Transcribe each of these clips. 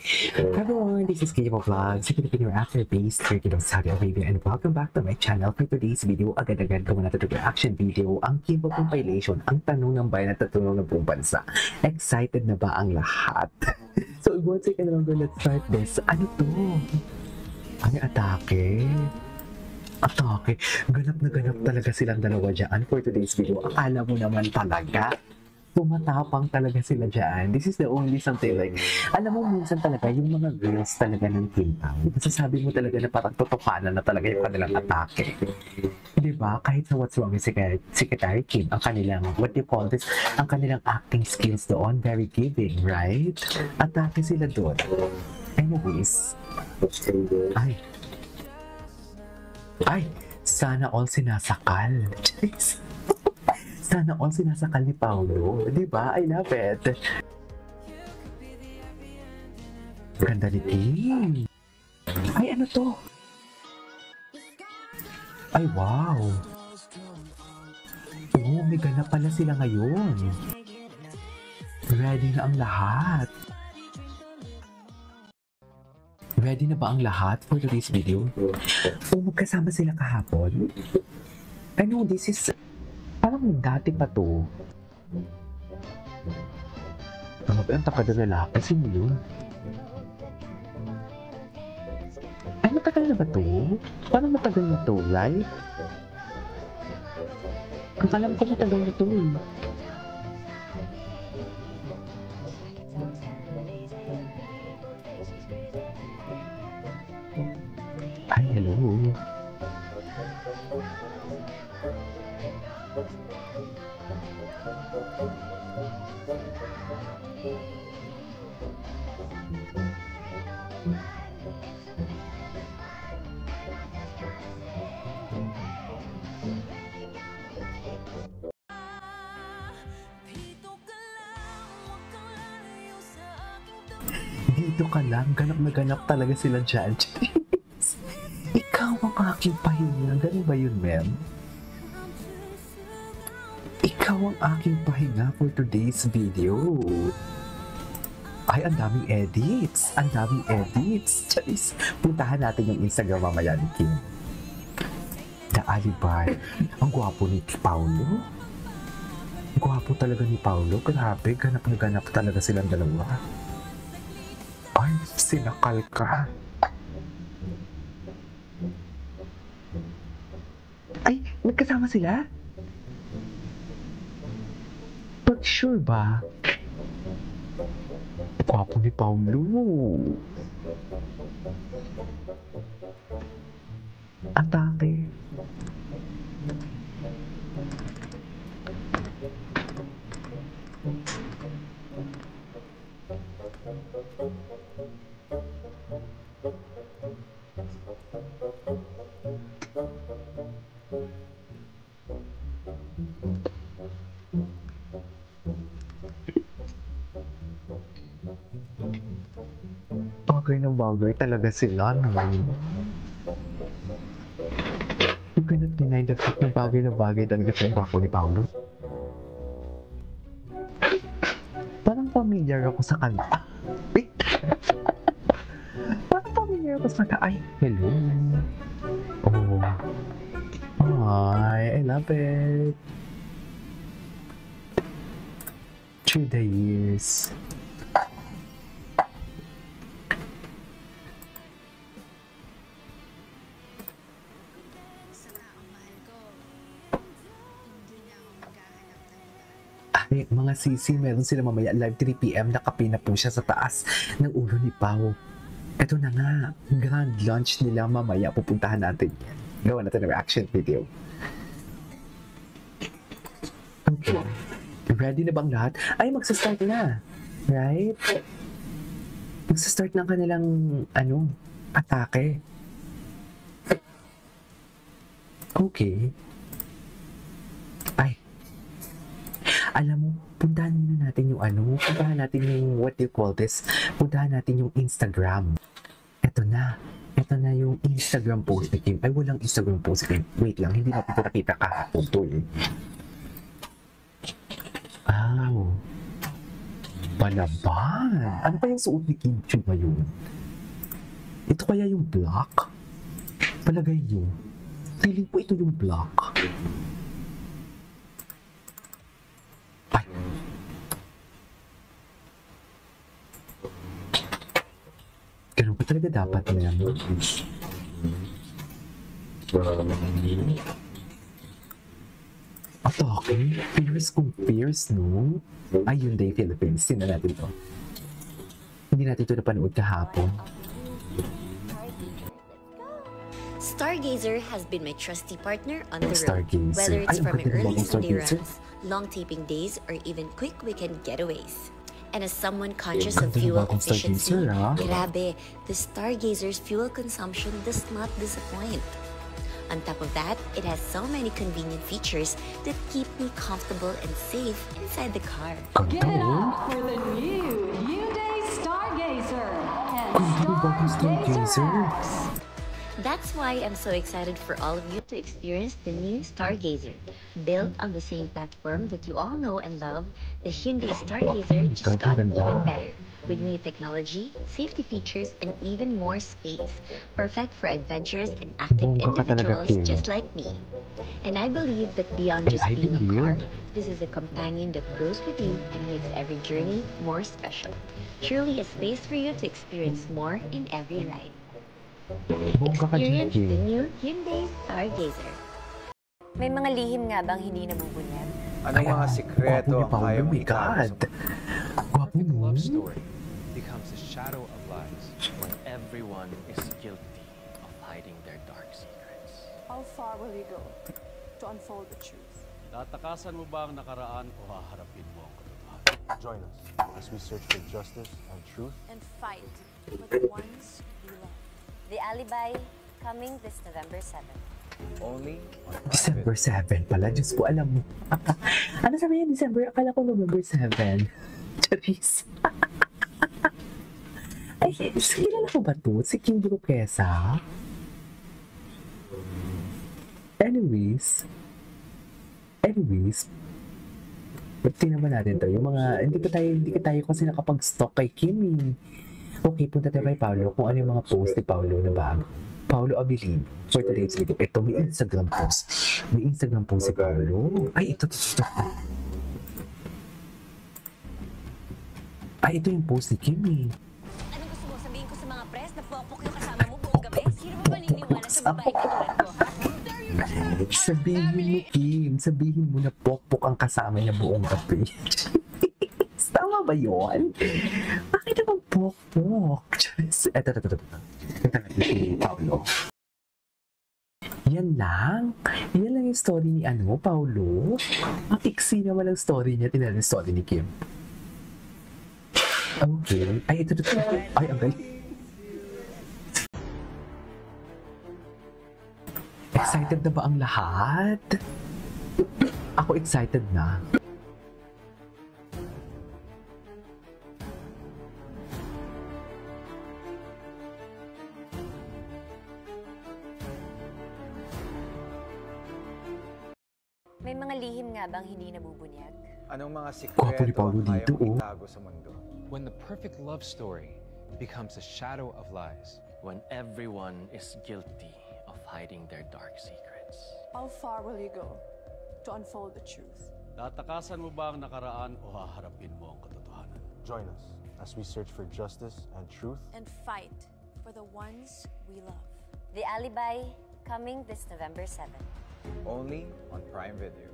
Everyone, this is Kimo Vlogs, a Filipino actor-based Turkey of Saudi Arabia, and welcome back to my channel. For today's video, agad-agad gawa natin ito reaction video, ang Kimbo compilation, ang tanong ng bayan at tatunong ng buong bansa. Excited na ba ang lahat? So, one second longer, let's start this. Ano to? Ano atake? Atake. Ganap na ganap talaga silang dalawa dyan for today's video. Akala mo naman talaga tumatapang talaga sila dyan. This is the only something like, alam mo, minsan talaga, yung mga girls talaga ng Kim Pao, masasabi mo talaga na parang totokanan na talaga yung kanilang atake. Diba? Kahit sa What's Wrong with Secretary Kim, ang kanilang, what do you call this, ang kanilang acting skills doon, very giving, right? Atake sila doon. Anyways, ay, sana all sinasakal. Sana all sinasakal ni Paolo. Diba? I love it. Ganda ni Kim. Ay, ano to? Ay, wow. Oh, may ganap pala sila ngayon. Ready na ang lahat. Ready na ba ang lahat for today's video? Oh, magkasama sila kahapon. I know this is... parang dati pa to. Ang takad na lalaki. Sino yun? Ay, matagal na ba to? Parang matagal na to, right? Ang alam ko matagal na to eh. Ay, hello. Dito ka lang, ganap na ganap talaga sila dyan. Ikaw ang aking pahinga. Ganun ba yun, ma'am? Ikaw ang aking pahinga for today's video. Ay, ang daming edits. Ang daming edits. Charis. Puntahan natin yung Instagram mamaya ni Kim. The Alibay. Ang gwapo ni Paolo. Gwapo talaga ni Paolo. Grabe, ganap na ganap talaga silang dalawa. Ay, sinakal ka. Ay, nagkasama sila? But sure ba? Gwapo ni Paolo. Atake. Bagay na bagay talaga sila, no? You cannot deny the fact na bagay talaga sa gwapo ni Paolo. Parang familiar ako sa kanta. Wait! Parang familiar ako sa kanta. Ay, hello! Oh. Hi, I love it! Through the years. Ay, mga sisi, meron sila mamaya live 3 PM, nakapi na po siya sa taas ng ulo ni Pao. Ito na nga, grand launch nila mamaya, pupuntahan natin yan. Gawa natin ng reaction video. Okay. Ready na bang lahat? Ay, magsa-start na. Right? Magsa-start na ang kanilang, atake. Okay. Ay. Alam mo, puntahan muna natin yung puntahan natin yung, what do you call this? Puntahan natin yung Instagram. Ito na yung Instagram post ni Kim. Ay, walang Instagram post ni Kim. Wait lang, hindi natin ito nakita kahapon to eh. Wow. Palaban. Ano pa yung suot ni Kim Chu ngayon? Ito kaya yung black? Palagay nyo. Feeling ko ito yung black. Ay. Ganun pa talaga dapat na yan. Atake? Fierce kung fierce, no? Ay, Hyundai Philippines. Tingnan natin to. Hindi natin ito napanood kahapon. Stargazer has been my trusty partner on the road. Stargazer. Whether it's Ay, ang for my ganda ng early bagong Sunday Stargazer. runs, long taping days, or even quick weekend getaways. And as someone conscious Ang of ganda ng fuel bagong efficiency, Stargazer, ah. grabe, the Stargazer's fuel consumption does not disappoint. On top of that, it has so many convenient features that keep me comfortable and safe inside the car. Give it Ganda, up for the new Hyundai Stargazer and Ganda ng bagong Stargazer. Stargazer X. That's why I'm so excited for all of you to experience the new Stargazer. Built on the same platform that you all know and love, the Hyundai Stargazer just got even better. With new technology, safety features, and even more space. Perfect for adventurous and active Bongga ka talaga, individuals Kim. just like me. And I believe that beyond just I being a believe. car, this is a companion that grows with you and makes every journey more special. Truly a space for you to experience more in every ride. Bongga ka dyan, Experience the Kim. new Hyundai Stargazer. May mga lihim nga bang hindi nabubunyag? Anong mga sikreto ang kaya Oh mong my itago sa God. Gwapo Perfect mo. love story becomes a shadow of lies when everyone is guilty of hiding their dark secrets. How far will you go to unfold the truth? Tatakasan mo ba ang nakaraan o haharapin mo ang katotohanan? Join us as we search for justice and truth. And fight for the ones you love. The Alibi, coming this November 7. Only on December 7 pala. Diyos ko, alam mo. Ano sabi yan, December? Akala ko November 7. Charis. Ay, kilala ko ba to? Si Kim Duquesa? Anyways, tingnan ba natin to? Yung mga, hindi ka tayo kasi nakapag-stalk kay Kim eh. Okay, punta tayo kay Paolo kung ano yung mga post ni Paolo na bago. Paolo Abilin for today's video. Ito, may Instagram post. May Instagram post si Paolo. Ay, ito. Ay, ito yung post ni Kim eh. Anong gusto mo sabihin ko sa mga press na popok yung kasama mo buong gabi? Sino ba maniniwala sa babae katulad ko, ha? Sabihin mo, Kim. Sabihin mo na pokpok ang kasama niya buong gabi. Tama ba yun? Bakit naman pokpok? Ito. Ito natin si Paolo. Yan lang. Yan lang yung story ni Paolo. Ang iksi naman ang story niya. Tingnan yung story ni Kim. Okay. Ay, ito. Ay, ang galing. Excited na ba ang lahat? Ako excited na. May mga lihim nga bang hindi nabubunyag? Anong mga Gwapo ni sikreto Paolo ang kaya dito, mong oh. itago sa mundo? When the perfect love story becomes a shadow of lies. When everyone is guilty of hiding their dark secrets. How far will you go to unfold the truth? Tatakasan mo ba ang nakaraan o haharapin mo ang katotohanan? Join us as we search for justice and truth. And fight for the ones we love. The Alibi, coming this November 7. Only on Prime Video.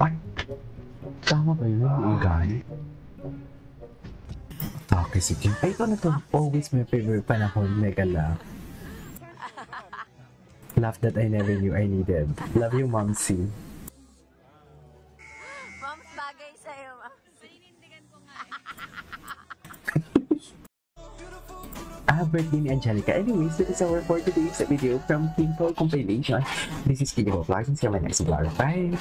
Ay, tama ba yun? Igay? Atake si Kim. Ay, ito na to. Always my favorite panahon. Mega laugh. Laugh that I never knew I needed. Love you, Momsy. Moms, bagay sa'yo, Moms. Ah, birthday ni Angelica. Anyways, this is our for today's video from Kimpo compilation. This is Kiddy Vlogs. See you in my next vlog. Bye!